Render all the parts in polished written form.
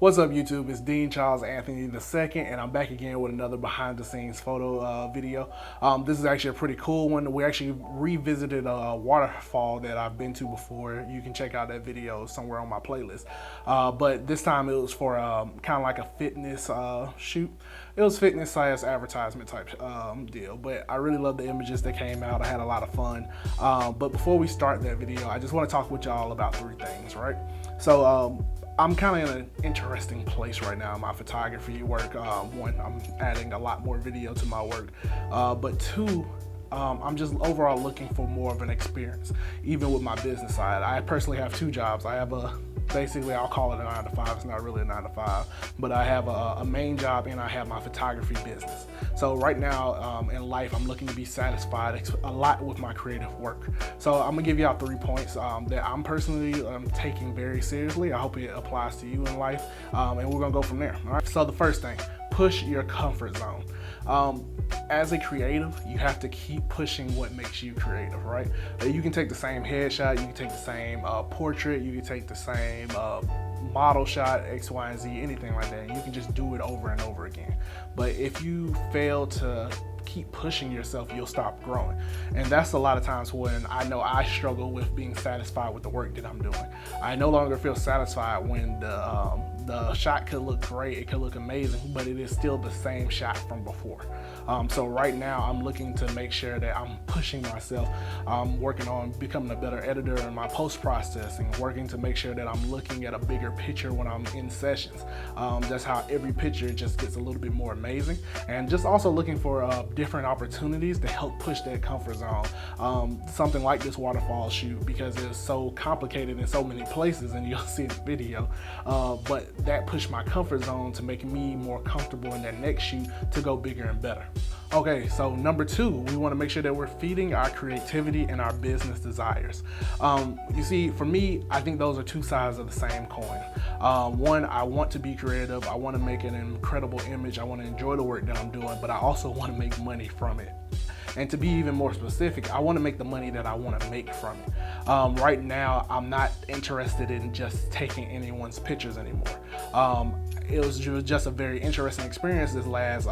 What's up, YouTube? It's Dean Charles Anthony II, and I'm back again with another behind-the-scenes photo video. This is actually a pretty cool one. We actually revisited a waterfall that I've been to before. You can check out that video somewhere on my playlist. But this time it was for kind of like a fitness shoot. It was fitness / advertisement type deal, but I really love the images that came out. I had a lot of fun. But before we start that video, I just want to talk with y'all about three things, right? So I'm kind of in an interesting place right now in my photography work. One, I'm adding a lot more video to my work, but two, I'm just overall looking for more of an experience, even with my business side. I personally have two jobs. I have basically I'll call it a 9 to 5. It's not really a 9 to 5, but I have a main job and I have my photography business. So right now in life, I'm looking to be satisfied a lot with my creative work. So I'm gonna give y'all 3 points that I'm personally taking very seriously. I hope it applies to you in life, and we're gonna go from there. All right. So the first thing, push your comfort zone. As a creative, you have to keep pushing what makes you creative, right? You can take the same headshot, you can take the same portrait, you can take the same model shot, X, Y, and Z, anything like that. And you can just do it over and over again. But if you fail to keep pushing yourself, you'll stop growing. And that's a lot of times when I know I struggle with being satisfied with the work that I'm doing. I no longer feel satisfied when the shot could look great, it could look amazing, but it is still the same shot from before. So right now I'm looking to make sure that I'm pushing myself. I'm working on becoming a better editor in my post-processing, working to make sure that I'm looking at a bigger picture when I'm in sessions. That's how every picture just gets a little bit more amazing. And just also looking for different opportunities to help push that comfort zone. Something like this waterfall shoot, because it's so complicated in so many places, and you'll see in the video, but that pushed my comfort zone to make me more comfortable in that next shoot to go bigger and better. Okay, so number 2, we want to make sure that we're feeding our creativity and our business desires. You see, for me, I think those are two sides of the same coin. One, I want to be creative. I want to make an incredible image. I want to enjoy the work that I'm doing, but I also want to make money from it. And to be even more specific, I want to make the money that I want to make from it. Right now, I'm not interested in just taking anyone's pictures anymore. It was just a very interesting experience this last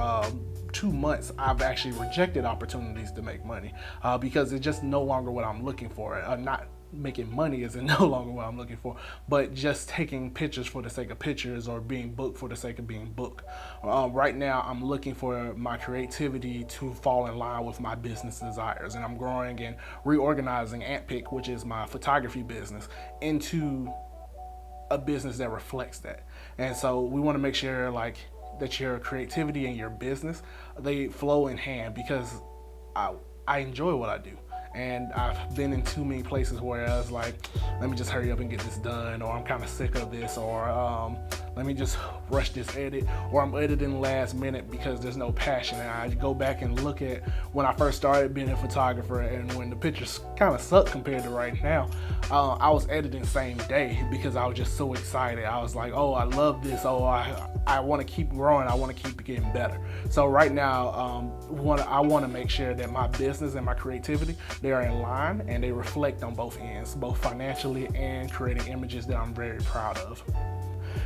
2 months. I've actually rejected opportunities to make money because it's just no longer what I'm looking for. Not making money is no longer what I'm looking for, but just taking pictures for the sake of pictures or being booked for the sake of being booked. Right now, I'm looking for my creativity to fall in line with my business desires, and I'm growing and reorganizing AntPick, which is my photography business, into a business that reflects that. And so we want to make sure that your creativity and your business, they flow in hand, because I enjoy what I do. And I've been in too many places where I was like, let me just hurry up and get this done, or I'm kind of sick of this, or let me just rush this edit, or I'm editing last minute because there's no passion. And I go back and look at when I first started being a photographer, and when the pictures kind of suck compared to right now, I was editing same day because I was just so excited. I was like, oh, I love this. Oh, I want to keep growing. I want to keep getting better. So right now, I want to make sure that my business and my creativity, they are in line and they reflect on both ends, both financially and creating images that I'm very proud of.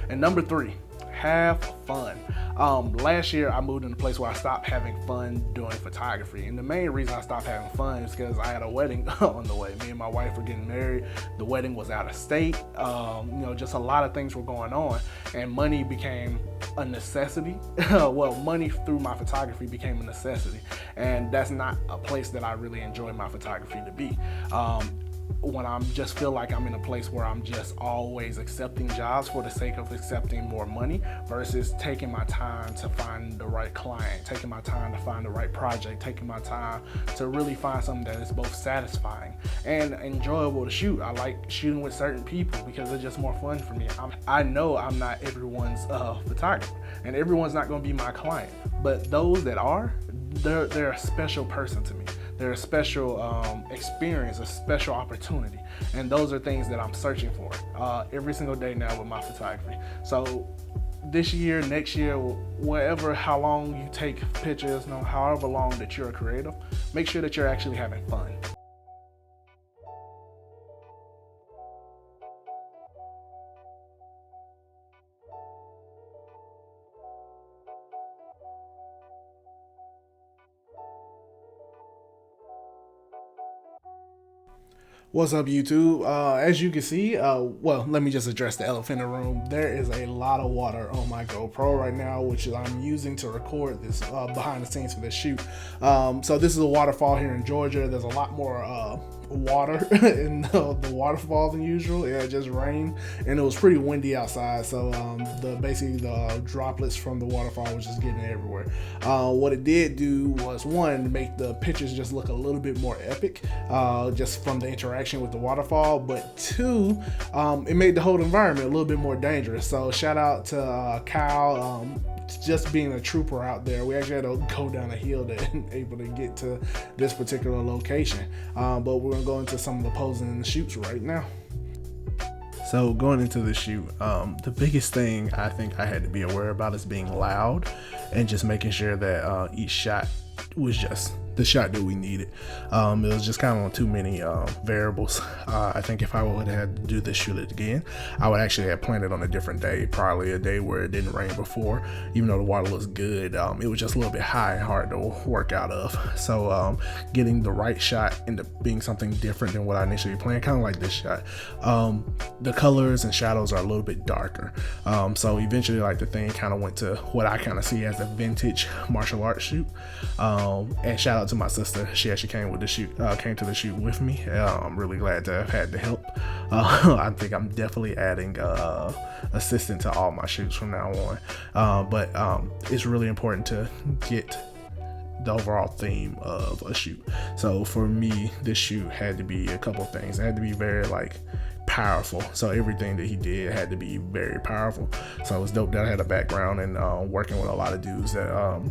And number 3, have fun. Last year I moved in a place where I stopped having fun doing photography, and the main reason I stopped having fun is because I had a wedding on the way. Me and my wife were getting married. The wedding was out of state. Just a lot of things were going on, and money became a necessity. Well, money through my photography became a necessity, and that's not a place that I really enjoy my photography to be. When I just feel like I'm in a place where I'm just always accepting jobs for the sake of accepting more money, versus taking my time to find the right client, taking my time to find the right project, taking my time to really find something that is both satisfying and enjoyable to shoot. I like shooting with certain people because it's just more fun for me. I know I'm not everyone's photographer, and everyone's not going to be my client, but those that are, they're a special person to me. They're a special experience, a special opportunity. And those are things that I'm searching for every single day now with my photography. So this year, next year, whatever, how long you take pictures, however long that you're a creative, make sure that you're actually having fun. What's up, YouTube? As you can see, well, let me just address the elephant in the room. There is a lot of water on my GoPro right now, which I'm using to record this behind the scenes for this shoot. So this is a waterfall here in Georgia. There's a lot more water in the waterfall than usual. It just rained and it was pretty windy outside, so basically the droplets from the waterfall was just getting everywhere. What it did do was, one, make the pictures just look a little bit more epic, just from the interaction with the waterfall, but two, it made the whole environment a little bit more dangerous. So shout out to Kyle, just being a trooper out there. We actually had to go down a hill to able to get to this particular location, but we're gonna go into some of the posing and the shoots right now. So going into the shoot, the biggest thing I think I had to be aware about is being loud and just making sure that each shot was just the shot that we needed. It was just kind of on too many variables. I think if I would have had to do this shoot again, I would actually have planned it on a different day, probably a day where it didn't rain before. Even though the water looks good, it was just a little bit high and hard to work out of. So getting the right shot ended up being something different than what I initially planned, kind of like this shot. The colors and shadows are a little bit darker. So eventually, like, the thing kind of went to what I kind of see as a vintage martial arts shoot. And shout out to my sister. She actually came to the shoot with me. I'm really glad to have had the help. I think I'm definitely adding assistant to all my shoots from now on. But it's really important to get the overall theme of a shoot. So for me, this shoot had to be a couple of things. It had to be very powerful. So everything that he did had to be very powerful. So it was dope that I had a background in working with a lot of dudes that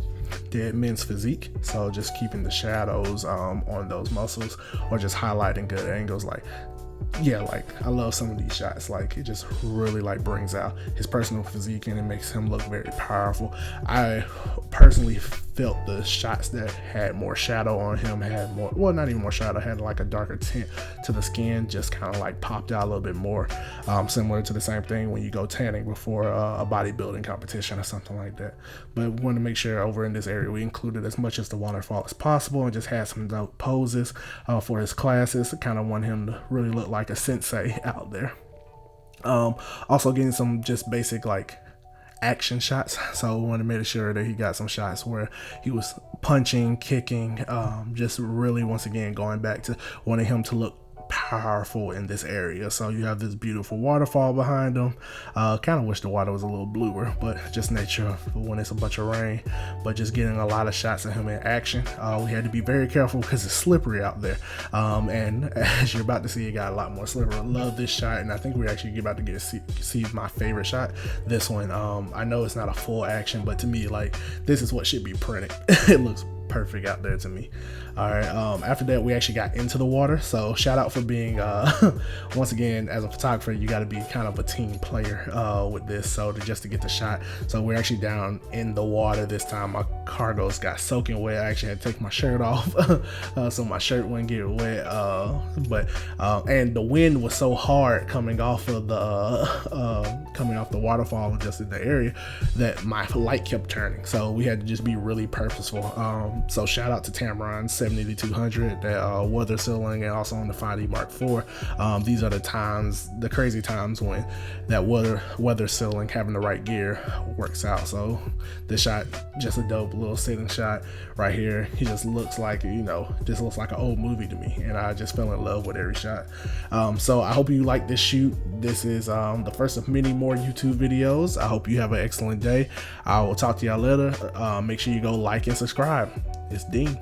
did men's physique. So just keeping the shadows on those muscles, or just highlighting good angles. I love some of these shots. It just really brings out his personal physique and it makes him look very powerful. I personally felt the shots that had more shadow on him had more, well, not even more shadow, had a darker tint to the skin, just kind of popped out a little bit more, similar to the same thing when you go tanning before a bodybuilding competition or something like that. But we want to make sure over in this area we included as much as the waterfall as possible and just had some dope poses for his classes. I kind of want him to really look like a sensei out there. Also getting some just basic action shots. So we want to make sure that he got some shots where he was punching, kicking, just really, once again, going back to wanting him to look powerful in this area. So you have this beautiful waterfall behind him. Kind of wish the water was a little bluer, but just nature when it's a bunch of rain. But just getting a lot of shots of him in action. We had to be very careful because it's slippery out there, and as you're about to see, it got a lot more slippery. I love this shot, and I think we're actually about to get to see my favorite shot, this one. I know it's not a full action, but to me, this is what should be printed. It looks perfect out there to me. All right, after that we actually got into the water. So shout out for being once again, as a photographer, you got to be kind of a team player with this, so just to get the shot. So we're actually down in the water this time. My cargos got soaking wet. I actually had to take my shirt off so my shirt wouldn't get wet, and the wind was so hard coming off of the waterfall, just in the area, that my light kept turning. So we had to just be really purposeful. So shout out to Tamron 70-200, that weather sealing, and also on the 5D Mark IV. These are the crazy times when that weather sealing, having the right gear, works out. So this shot, just a dope little sitting shot right here. He just looks like, just looks like an old movie to me, and I just fell in love with every shot. So I hope you like this shoot. This is the first of many more YouTube videos. I hope you have an excellent day. I will talk to y'all later. Make sure you go like and subscribe. It's Dean.